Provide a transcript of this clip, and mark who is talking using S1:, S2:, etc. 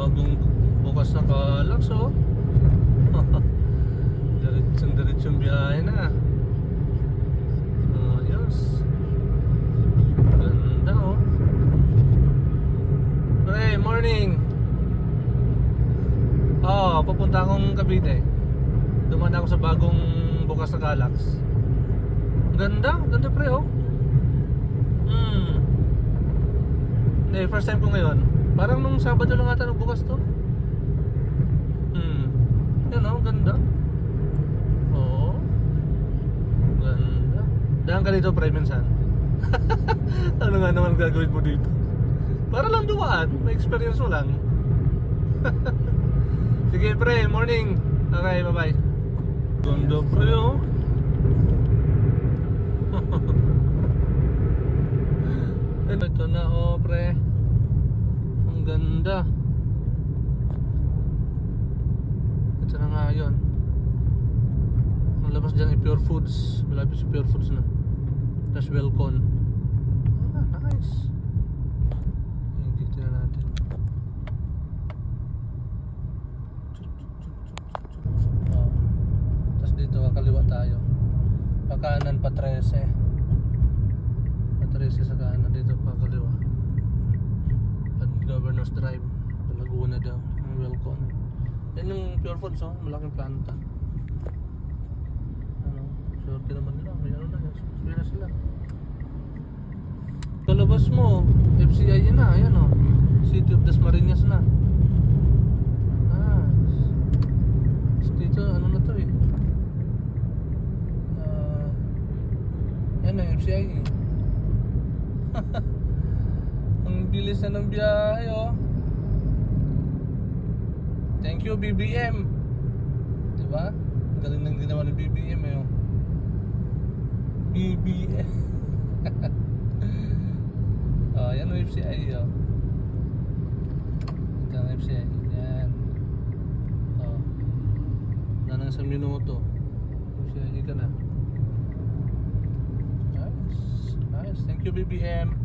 S1: bagong bukas na Calax, oh. Diretsong biyahe na. Ayos. Ganda, oh. Pre, morning. Papunta akong Cavite. Dumaan ako sa bagong bukas na Calax. Ganda pre, oh. Hindi, first time ko ngayon. Parang nung Sabado lang ata nagbukas to. Yan, oh, ganda. Oo. Ganda. Daan ka dito, pre, minsan. Ano nga naman gagawin mo dito? Para lang dumaan, may experience mo lang. Sige, pre, morning. Okay, bye-bye. Ganda, pre, oh. Ito na, oh, pre. Ang ganda. Ito na nga yun. Ang labas dyan ay Pure Foods. Malapit sa Pure Foods na. Tapos Welcon. Nice. Yung dito na natin. Tapos dito kakaliwa tayo. Pakanan pa 13. 13 sa kanan, dito pa kaliwa. Governor's Drive, Laguna daw, Welcome. Yan yung Pure Foods, oh, malaking planta. Ano, sorte naman nila, may ano na, sway na sila. Kalabas mo, FCI yun na, ayan, oh. City of Dasmariñas na. Dito, ano na to, eh. Yan na, FCI, eh. Ang bilis na ng biyahe, oh. Thank you, BBM. Diba? Galing nang ginawa ng BBM, eh, oh. BBM. Yan ang FCI, oh. Ito ang FCI. Yan. Na nang isang minuto. FCI ka na. Nice. Thank you, BBM.